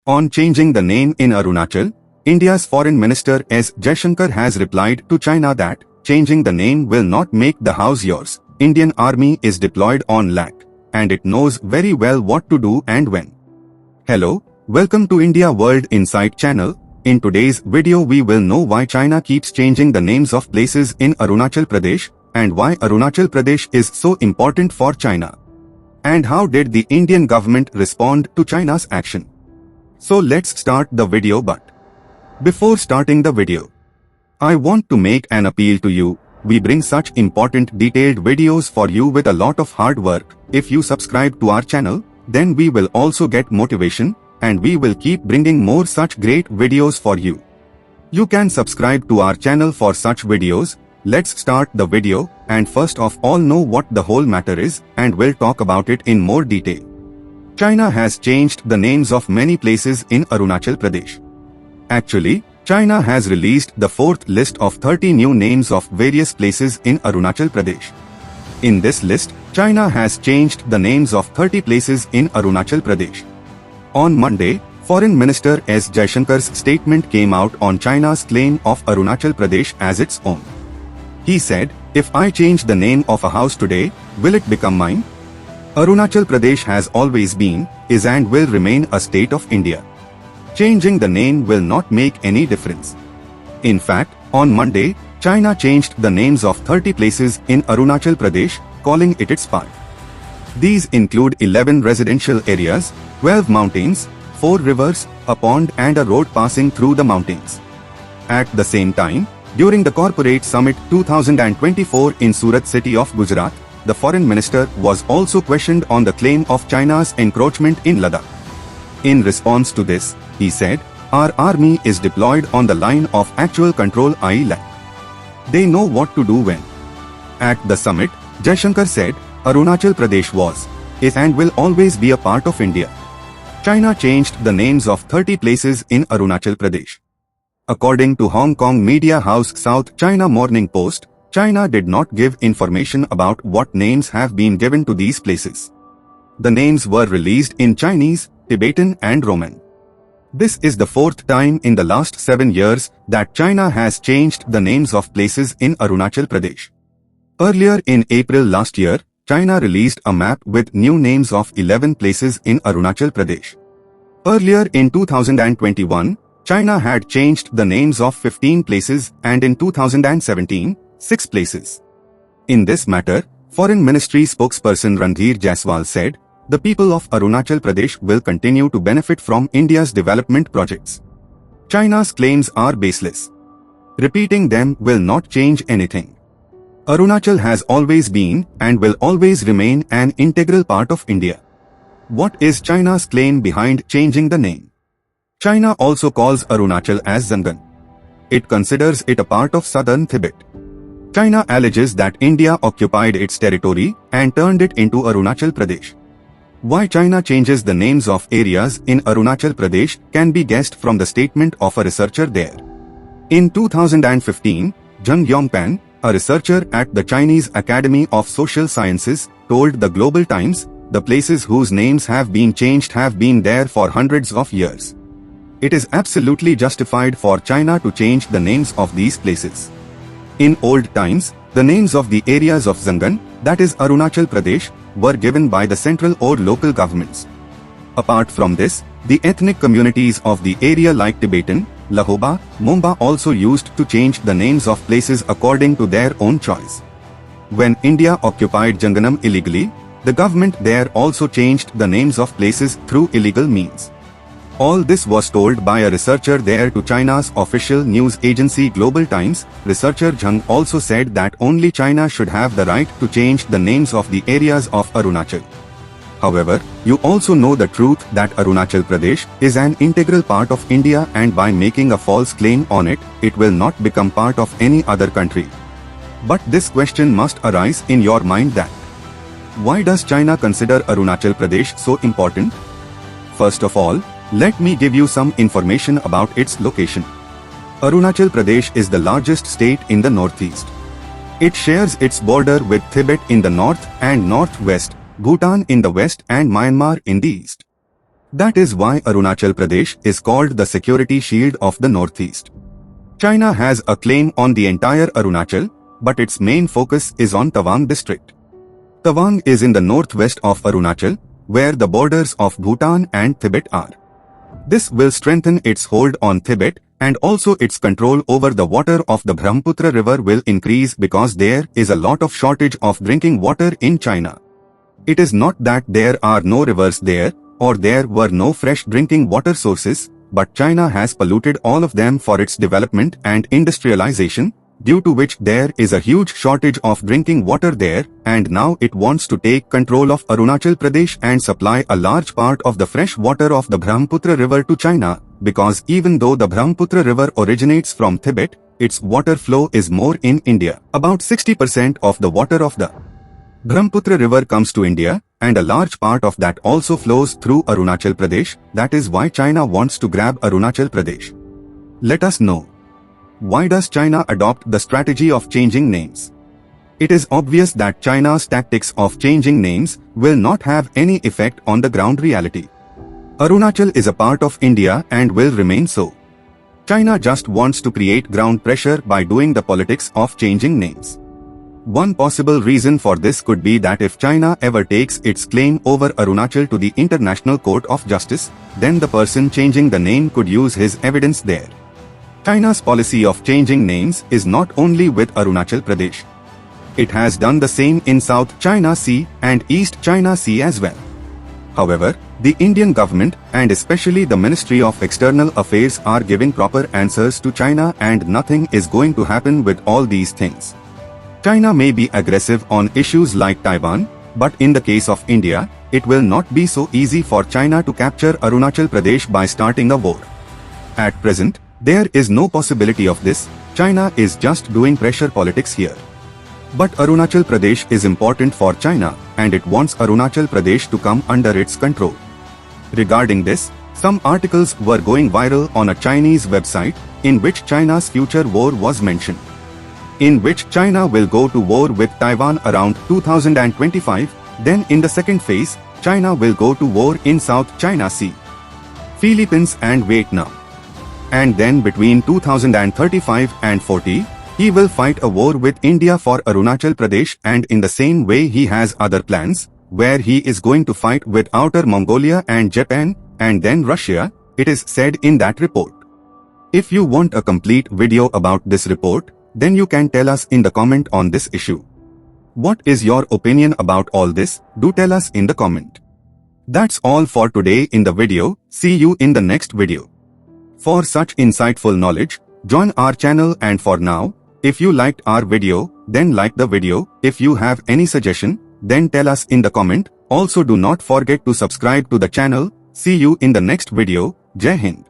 On changing the name in Arunachal, India's Foreign Minister S Jaishankar has replied to China that changing the name will not make the house yours. Indian Army is deployed on Ladakh, and it knows very well what to do and when. Hello, welcome to India World Insight channel. In today's video we will know why China keeps changing the names of places in Arunachal Pradesh and why Arunachal Pradesh is so important for China. And how did the Indian government respond to China's action? So let's start the video, but before starting the video, I want to make an appeal to you. We bring such important detailed videos for you with a lot of hard work. If you subscribe to our channel, then we will also get motivation and we will keep bringing more such great videos for you. You can subscribe to our channel for such videos. Let's start the video and first of all know what the whole matter is and we'll talk about it in more detail. China has changed the names of many places in Arunachal Pradesh. Actually, China has released the fourth list of 30 new names of various places in Arunachal Pradesh. In this list, China has changed the names of 30 places in Arunachal Pradesh. On Monday, Foreign Minister S Jaishankar's statement came out on China's claim of Arunachal Pradesh as its own. He said, "If I change the name of a house today, will it become mine? Arunachal Pradesh has always been, is and will remain a state of India. Changing the name will not make any difference." In fact, on Monday, China changed the names of 30 places in Arunachal Pradesh, calling it its part. These include 11 residential areas, 12 mountains, 4 rivers, a pond and a road passing through the mountains. At the same time, during the Corporate Summit 2024 in Surat city of Gujarat, the foreign minister was also questioned on the claim of China's encroachment in Ladakh. In response to this, he said, "Our army is deployed on the line of actual control, i.e. Ladakh. They know what to do when." At the summit, Jaishankar said, "Arunachal Pradesh was, is and will always be a part of India." China changed the names of 30 places in Arunachal Pradesh. According to Hong Kong media house South China Morning Post, China did not give information about what names have been given to these places. The names were released in Chinese, Tibetan and Roman. This is the fourth time in the last 7 years that China has changed the names of places in Arunachal Pradesh. Earlier in April last year, China released a map with new names of 11 places in Arunachal Pradesh. Earlier in 2021, China had changed the names of 15 places and in 2017, 6 places. In this matter, Foreign Ministry spokesperson Randhir Jaiswal said, "The people of Arunachal Pradesh will continue to benefit from India's development projects. China's claims are baseless. Repeating them will not change anything. Arunachal has always been and will always remain an integral part of India." What is China's claim behind changing the name? China also calls Arunachal as Zangan. It considers it a part of southern Tibet. China alleges that India occupied its territory and turned it into Arunachal Pradesh. Why China changes the names of areas in Arunachal Pradesh can be guessed from the statement of a researcher there. In 2015, Zheng Yongpan, a researcher at the Chinese Academy of Social Sciences, told the Global Times, "The places whose names have been changed have been there for hundreds of years. It is absolutely justified for China to change the names of these places." In old times, the names of the areas of Zangan, that is Arunachal Pradesh, were given by the central or local governments. Apart from this, the ethnic communities of the area like Tibetan, Lahoba, Momba also used to change the names of places according to their own choice. When India occupied Janganam illegally, the government there also changed the names of places through illegal means. All this was told by a researcher there to China's official news agency Global Times. Researcher Zheng also said that only China should have the right to change the names of the areas of Arunachal. However, you also know the truth that Arunachal Pradesh is an integral part of India, and by making a false claim on it, it will not become part of any other country. But this question must arise in your mind that, why does China consider Arunachal Pradesh so important? First of all, let me give you some information about its location. Arunachal Pradesh is the largest state in the northeast. It shares its border with Tibet in the north and northwest, Bhutan in the west and Myanmar in the east. That is why Arunachal Pradesh is called the security shield of the northeast. China has a claim on the entire Arunachal, but its main focus is on Tawang district. Tawang is in the northwest of Arunachal, where the borders of Bhutan and Tibet are. This will strengthen its hold on Tibet, and also its control over the water of the Brahmaputra river will increase because there is a lot of shortage of drinking water in China. It is not that there are no rivers there, or there were no fresh drinking water sources, but China has polluted all of them for its development and industrialization, due to which there is a huge shortage of drinking water there, and now it wants to take control of Arunachal Pradesh and supply a large part of the fresh water of the Brahmaputra river to China, because even though the Brahmaputra river originates from Tibet, its water flow is more in India. About 60% of the water of the Brahmaputra river comes to India, and a large part of that also flows through Arunachal Pradesh. That is why China wants to grab Arunachal Pradesh. Let us know. Why does China adopt the strategy of changing names? It is obvious that China's tactics of changing names will not have any effect on the ground reality. Arunachal is a part of India and will remain so. China just wants to create ground pressure by doing the politics of changing names. One possible reason for this could be that if China ever takes its claim over Arunachal to the International Court of Justice, then the person changing the name could use his evidence there. China's policy of changing names is not only with Arunachal Pradesh. It has done the same in South China Sea and East China Sea as well. However, the Indian government and especially the Ministry of External Affairs are giving proper answers to China, and nothing is going to happen with all these things. China may be aggressive on issues like Taiwan, but in the case of India, it will not be so easy for China to capture Arunachal Pradesh by starting a war. At present, there is no possibility of this. China is just doing pressure politics here. But Arunachal Pradesh is important for China, and it wants Arunachal Pradesh to come under its control. Regarding this, some articles were going viral on a Chinese website, in which China's future war was mentioned. In which China will go to war with Taiwan around 2025, then in the second phase, China will go to war in South China Sea, Philippines and Vietnam. And then between 2035 and 40, he will fight a war with India for Arunachal Pradesh, and in the same way he has other plans, where he is going to fight with Outer Mongolia and Japan, and then Russia, it is said in that report. If you want a complete video about this report, then you can tell us in the comment on this issue. What is your opinion about all this? Do tell us in the comment. That's all for today in the video. See you in the next video. For such insightful knowledge, join our channel, and for now, if you liked our video, then like the video. If you have any suggestion, then tell us in the comment. Also do not forget to subscribe to the channel. See you in the next video. Jai Hind.